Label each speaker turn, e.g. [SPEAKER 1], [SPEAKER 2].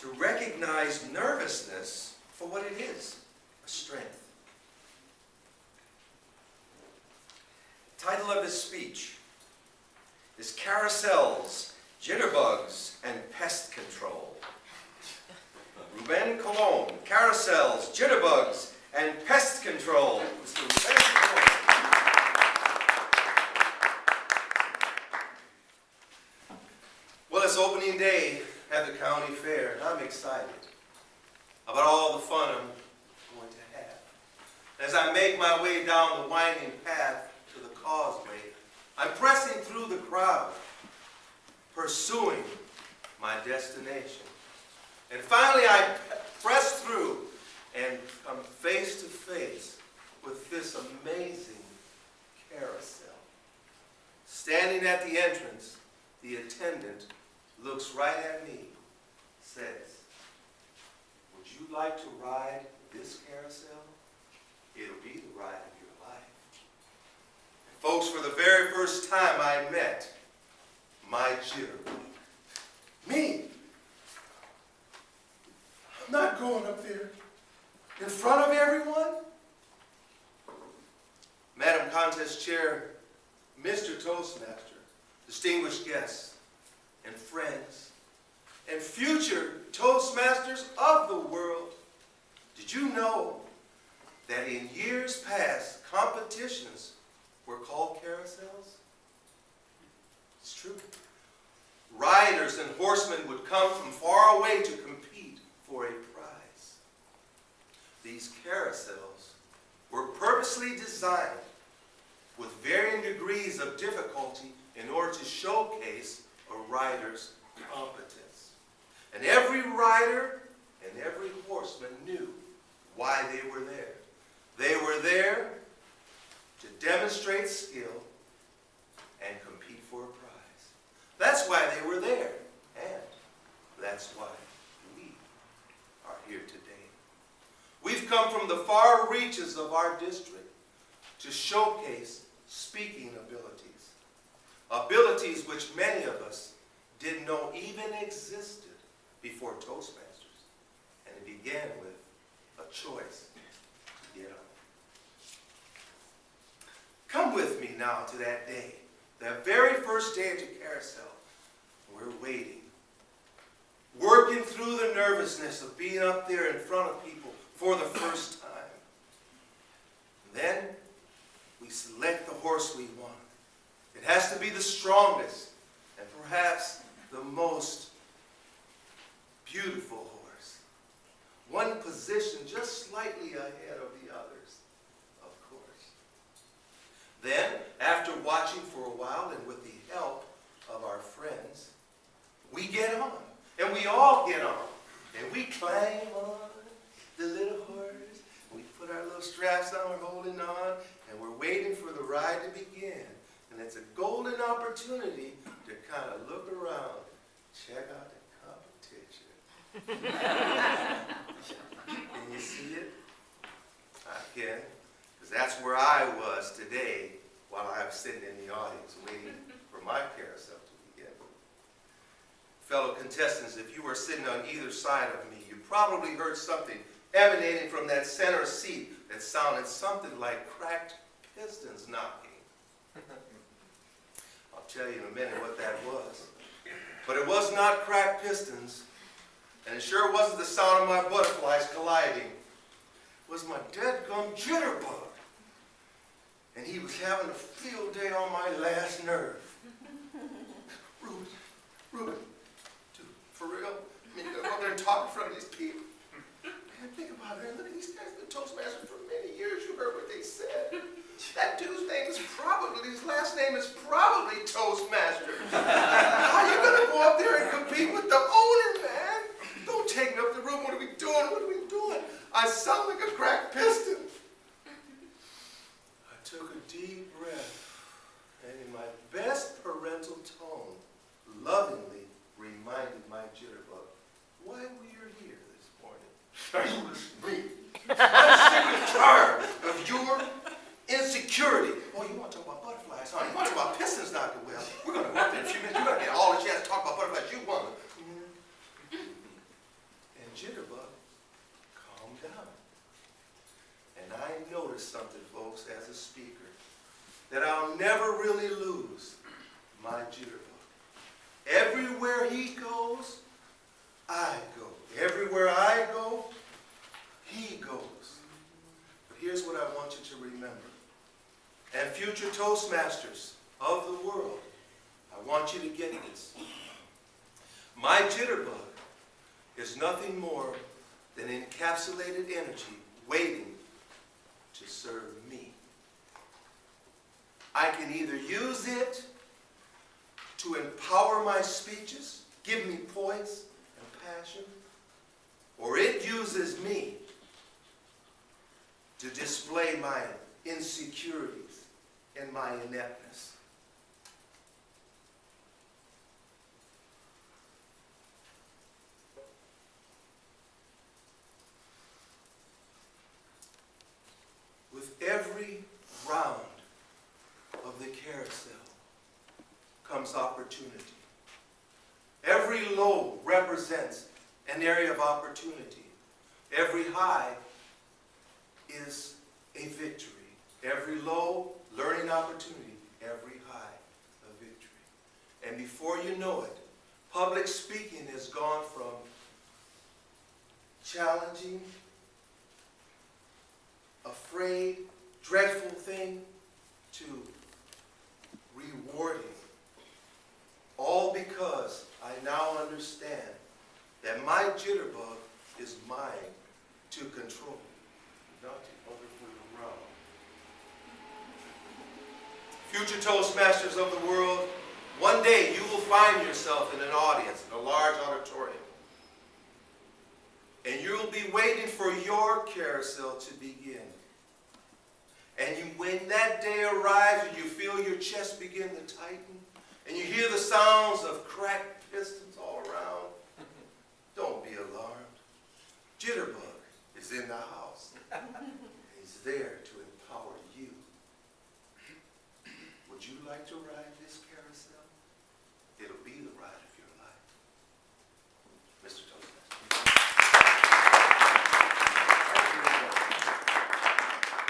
[SPEAKER 1] to recognize nervousness for what it is, a strength. The title of his speech is Carousels, Jitterbugs, and Pest Control. Ruben Colon, Carousels, Jitterbugs, and Pest Control. Well, it's opening day at the county fair, and I'm excited about all the fun I'm going to have. As I make my way down the winding path to the causeway, I'm pressing through the crowd, pursuing my destination. And finally, I press through and come face to face with this amazing carousel. Standing at the entrance, the attendant looks right at me, says, "Would you like to ride this carousel? It'll be the ride of your life." And folks, for the very first time I met my jitterbug. Me! I'm not going up there in front of everyone. Madam Contest Chair, Mr. Toastmaster, distinguished guests, and friends, and future Toastmasters of the world, did you know that in years past, competitions were called carousels? It's true. Riders and horsemen would come from far away to compete for a prize. These carousels were purposely designed with varying degrees of difficulty in order to showcase a rider's competence. And every rider and every horseman knew why they were there. They were there to demonstrate skill and compete for a prize. That's why they were there, and that's why we are here today. We've come from the far reaches of our district to showcase speaking abilities. Abilities which many of us didn't know even existed before Toastmasters. And it began with a choice to get on. Come with me now to that day, that very first day at the carousel. We're waiting, working through the nervousness of being up there in front of people for the first time. And then we select the horse we want. It has to be the strongest and perhaps the most beautiful horse. One position just slightly ahead of the others, of course. Then, after watching for a while and with the help of our friends, we get on. And we all get on. And we climb on the little horse. We put our little straps on, we're holding on, and we're waiting for the ride to begin. And it's a golden opportunity to kind of look around, check out the competition. Can you see it? I can, because that's where I was today while I was sitting in the audience waiting for my carousel to begin. Fellow contestants, if you were sitting on either side of me, you probably heard something emanating from that center seat that sounded something like cracked pistons knocking. I'll tell you in a minute what that was. But it was not cracked pistons, and it sure wasn't the sound of my butterflies colliding. It was my dadgum jitterbug. And he was having a field day on my last nerve. Ruben, dude, for real? I mean, you gotta go up there and talk in front of these people. Man, think about it. Look at these guys, been Toastmasters for many years. You heard what they said. That dude's name is probably, his last name is probably Toastmaster. How are you going to go up there and compete with the owner, man? Don't take me up the room. What are we doing? What are we doing? I sound like a cracked piston. I took a deep breath and in my best parental tone, lovingly reminded my jitterbug why we are here this morning. Are you listening to me? I'm sick and tired of your insecurity. Oh, you want to talk about butterflies, huh? You want to talk about pistons, Dr. Will? We're going to go up there in a few minutes. You're going to get all the chance to talk about butterflies you want. that I'll never really lose my jitterbug. Everywhere he goes, I go. Everywhere I go, he goes. But here's what I want you to remember. And future Toastmasters of the world, I want you to get this. My jitterbug is nothing more than encapsulated energy waiting to serve me. I can either use it to empower my speeches, give me poise and passion, or it uses me to display my insecurities and my ineptness. With every round of the carousel comes opportunity. Every low represents an area of opportunity. Every high is a victory. Every low, learning opportunity. Every high, a victory. And before you know it, public speaking has gone from challenging, afraid, dreadful thing to rewarding. All because I now understand that my jitterbug is mine to control, not the other way around. Future Toastmasters of the world, one day you will find yourself in an audience, in a large auditorium. And you'll be waiting for your carousel to begin. And when that day arrives and you feel your chest begin to tighten, and you hear the sounds of cracked pistons all around, don't be alarmed. Jitterbug is in the house. He's there to empower you. Would you like to ride this